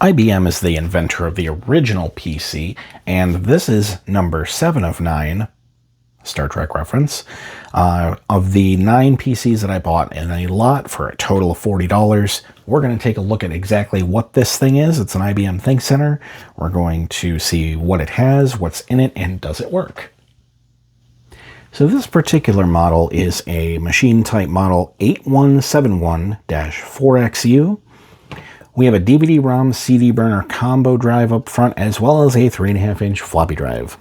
IBM is the inventor of the original PC, and this is number 7 of 9, Star Trek reference, of the 9 PCs that I bought in a lot for a total of $40. We're going to take a look at exactly what this thing is. It's an IBM ThinkCenter. We're going to see what it has, what's in it, and does it work. So this particular model is a machine type model 8171-4XU. We have a DVD-ROM CD burner combo drive up front, as well as a 3.5-inch floppy drive.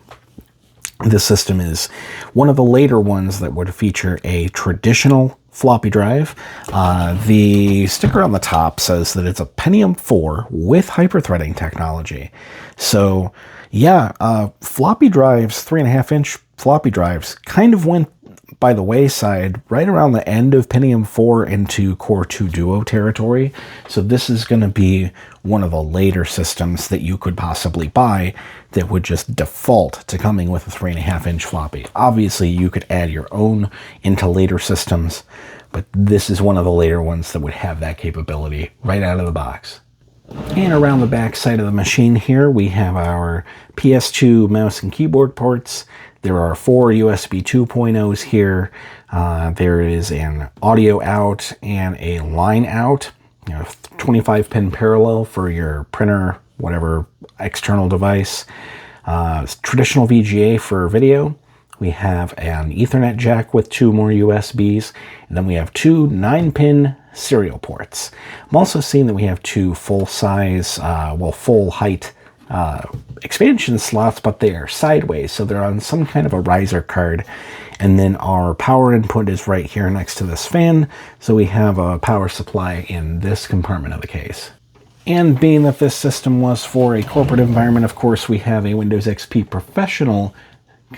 This system is one of the later ones that would feature a traditional floppy drive. The sticker on the top says that it's a Pentium 4 with hyperthreading technology. So yeah, floppy drives, 3.5-inch floppy drives, kind of went by the wayside right around the end of Pentium 4 into Core 2 Duo territory. So this is going to be one of the later systems that you could possibly buy that would just default to coming with a 3.5-inch floppy. Obviously, you could add your own into later systems, but this is one of the later ones that would have that capability right out of the box. And around the back side of the machine here, we have our PS2 mouse and keyboard ports. There are 4 USB 2.0s here. There is an audio out and a line out. 25-pin parallel for your printer, whatever external device. Traditional VGA for video. We have an Ethernet jack with 2 more USBs. And then we have 2 9-pin serial ports. I'm also seeing that we have 2 full-size, full-height expansion slots, but they are sideways, so they're on some kind of a riser card. And then our power input is right here next to this fan, so we have a power supply in this compartment of the case. And being that this system was for a corporate environment, of course, we have a Windows XP Professional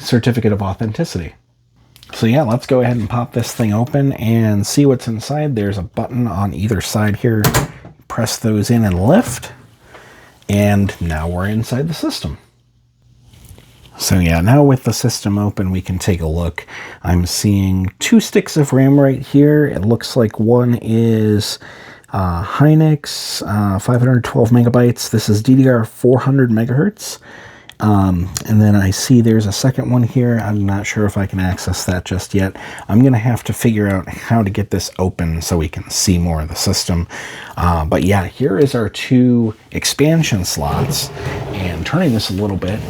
Certificate of Authenticity. So yeah, let's go ahead and pop this thing open and see what's inside. There's a button on either side here. Press those in and lift. And now we're inside the system. So yeah, now with the system open, we can take a look. I'm seeing 2 sticks of RAM right here. It looks like one is Hynix, 512 megabytes. This is DDR 400 megahertz. And then I see there's a second one here. I'm not sure if I can access that just yet. I'm going to have to figure out how to get this open so we can see more of the system. But yeah, here is our 2 expansion slots. And turning this a little bit,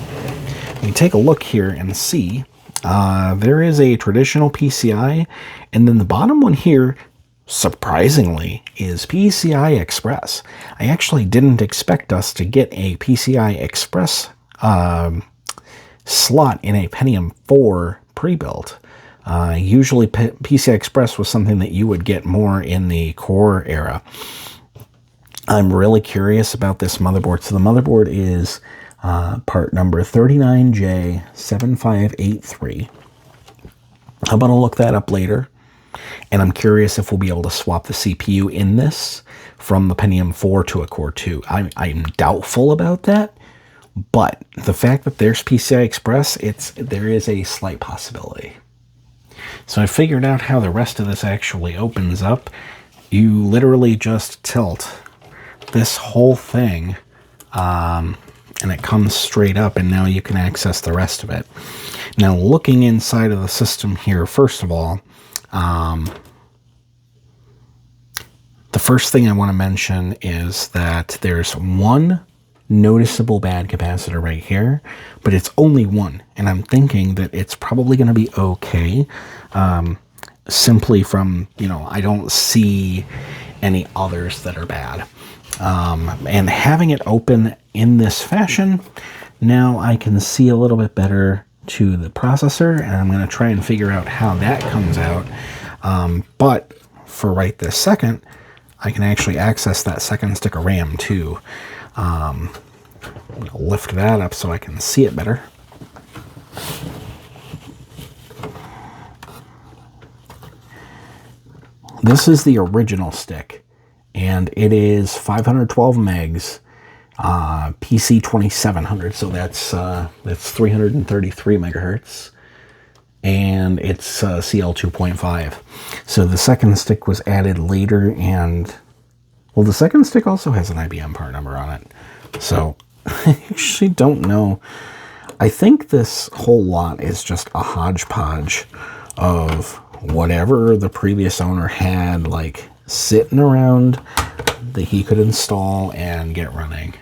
we take a look here and see there is a traditional PCI. And then the bottom one here, surprisingly, is PCI Express. I actually didn't expect us to get a PCI Express slot in a Pentium 4 pre-built. Usually PCI Express was something that you would get more in the Core era. I'm really curious about this motherboard. So the motherboard is part number 39J7583. I'm going to look that up later. And I'm curious if we'll be able to swap the CPU in this from the Pentium 4 to a Core 2. I'm doubtful about that. But the fact that there's PCI Express, there is a slight possibility. So I figured out how the rest of this actually opens up. You literally just tilt this whole thing, and it comes straight up, and now you can access the rest of it. Now, looking inside of the system here, first of all, the first thing I want to mention is that there's one noticeable bad capacitor right here, but it's only one, and I'm thinking that it's probably going to be okay, simply from, I don't see any others that are bad. And having it open in this fashion, now I can see a little bit better to the processor, and I'm going to try and figure out how that comes out. But for right this second, I can actually access that second stick of RAM too. I'm going to lift that up so I can see it better. This is the original stick, and it is 512 megs, PC 2700, so that's 333 megahertz, and it's CL 2.5. So the second stick was added later, and Well, the second stick also has an IBM part number on it. So I actually don't know. I think this whole lot is just a hodgepodge of whatever the previous owner had, like, sitting around that he could install and get running.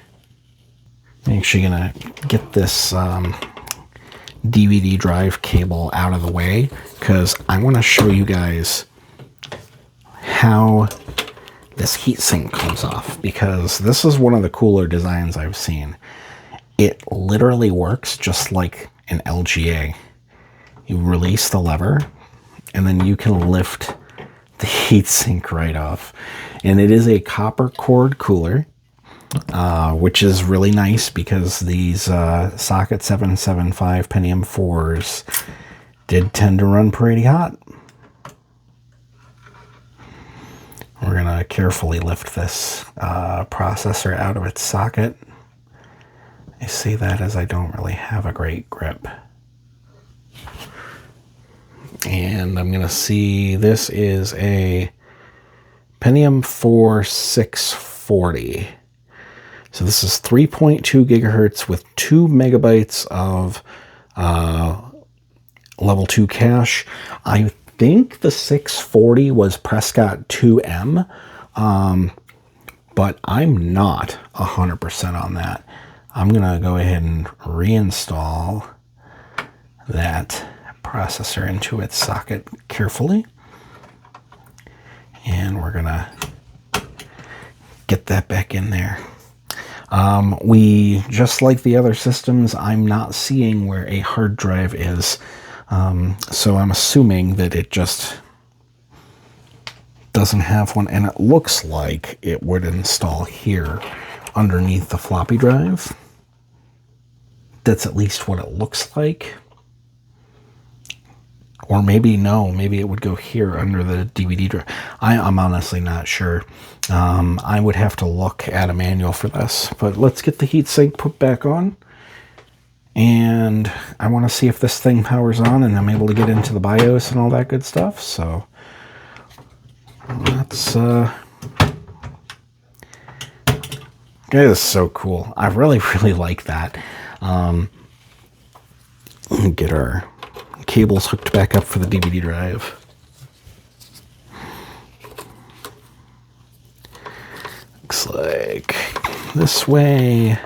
I'm actually gonna get this DVD drive cable out of the way because I want to show you guys how this heatsink comes off, because this is one of the cooler designs I've seen. It literally works just like an LGA. You release the lever and then you can lift the heatsink right off. And it is a copper cord cooler, which is really nice because these socket 775 Pentium 4s did tend to run pretty hot. We're going to carefully lift this processor out of its socket. I say that as I don't really have a great grip. And I'm going to see, this is a Pentium 4 640. So this is 3.2 gigahertz with 2 megabytes of level 2 cache. I think the 640 was Prescott 2M, but I'm not 100% on that. I'm going to go ahead and reinstall that processor into its socket carefully. And we're going to get that back in there. We, just like the other systems, I'm not seeing where a hard drive is. So I'm assuming that it just doesn't have one. And it looks like it would install here underneath the floppy drive. That's at least what it looks like. Or maybe no, maybe it would go here under the DVD drive. I'm honestly not sure. I would have to look at a manual for this. But let's get the heatsink put back on. And I want to see if this thing powers on and I'm able to get into the BIOS and all that good stuff. So let's... It is so cool. I really, really like that. Get our cables hooked back up for the DVD drive. Looks like this way.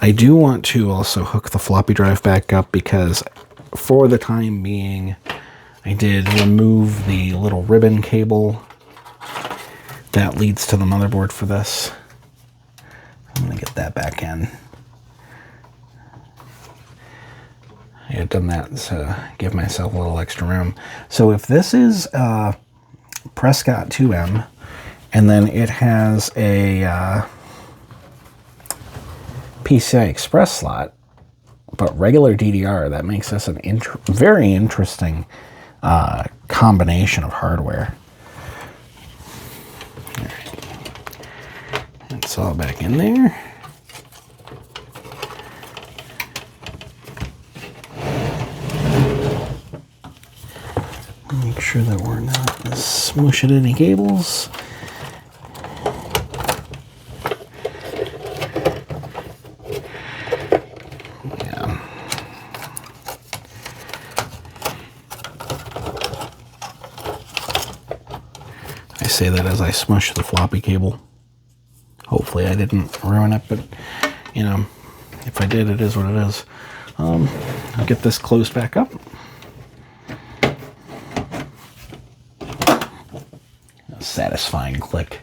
I do want to also hook the floppy drive back up because for the time being, I did remove the little ribbon cable that leads to the motherboard for this. I'm going to get that back in. I had done that to give myself a little extra room. So if this is Prescott 2M, and then it has a PCI Express slot, but regular DDR, that makes this an very interesting combination of hardware. All right. It's all back in there. Make sure that we're not smushing any cables. Yeah. I say that as I smush the floppy cable. Hopefully I didn't ruin it, but you know, if I did, it is what it is. I'll get this closed back up. Satisfying click.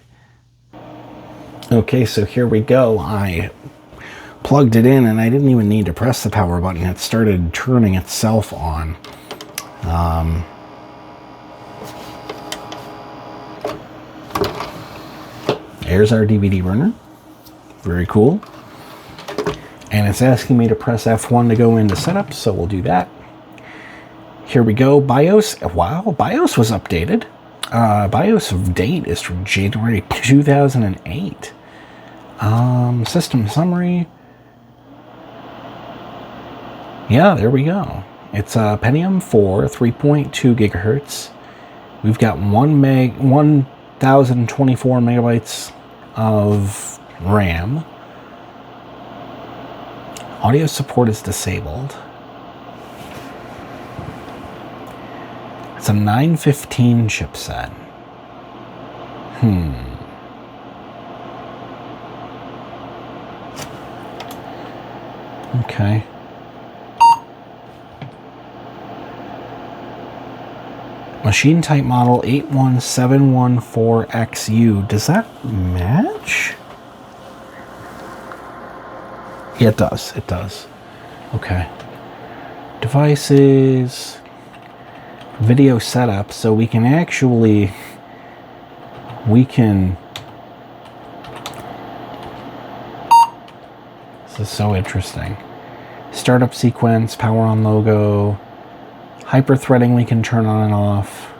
Okay, so here we go. I plugged it in and I didn't even need to press the power button. It started turning itself on. There's our DVD burner. Very cool. And it's asking me to press F1 to go into setup, so we'll do that. Here we go. BIOS. Wow, BIOS was updated. BIOS date is from January 2008. System summary. Yeah, there we go. It's a Pentium 4, 3.2 gigahertz, We've got 1024 megabytes of RAM. Audio support is disabled. It's a 915 chipset. Okay. Machine type model 81714XU. Does that match? Yeah, it does. It does. Okay. Devices. Video setup. So we can actually... This is so interesting. Startup sequence, power on logo, hyper-threading we can turn on and off.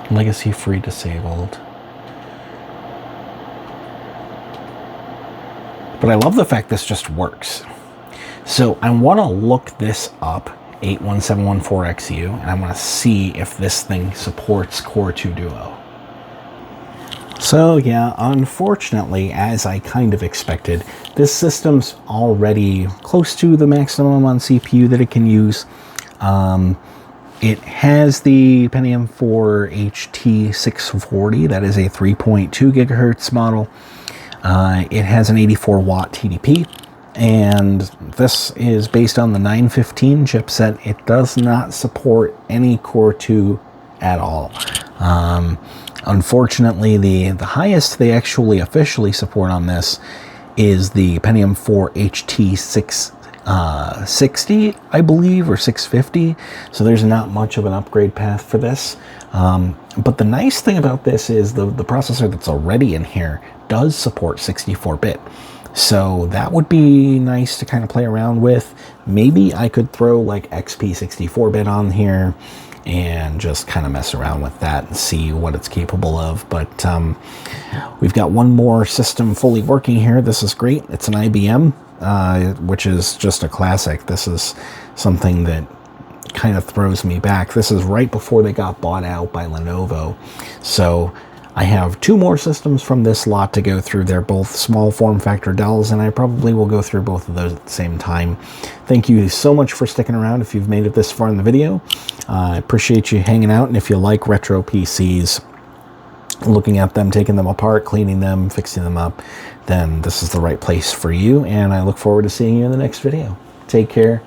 Legacy free disabled. But I love the fact this just works. So I want to look this up, 81714XU, and I want to see if this thing supports Core 2 Duo. So yeah, unfortunately, as I kind of expected, this system's already close to the maximum on CPU that it can use. It has the Pentium 4 HT640, that is a 3.2 gigahertz model. It has an 84 watt TDP, and this is based on the 915 chipset. It does not support any Core 2 at all. Unfortunately, the highest they actually officially support on this is the Pentium 4 HT660, I believe, or 650. So there's not much of an upgrade path for this. But the nice thing about this is the processor that's already in here does support 64-bit. So that would be nice to kind of play around with. Maybe I could throw like XP 64-bit on here and just kind of mess around with that and see what it's capable of. But we've got one more system fully working here. This is great. It's an IBM, which is just a classic. This is something that kind of throws me back. This is right before they got bought out by Lenovo. So I have two more systems from this lot to go through. They're both small form factor Dells, and I probably will go through both of those at the same time. Thank you so much for sticking around if you've made it this far in the video. I appreciate you hanging out, and if you like retro PCs, looking at them, taking them apart, cleaning them, fixing them up, then this is the right place for you, and I look forward to seeing you in the next video. Take care.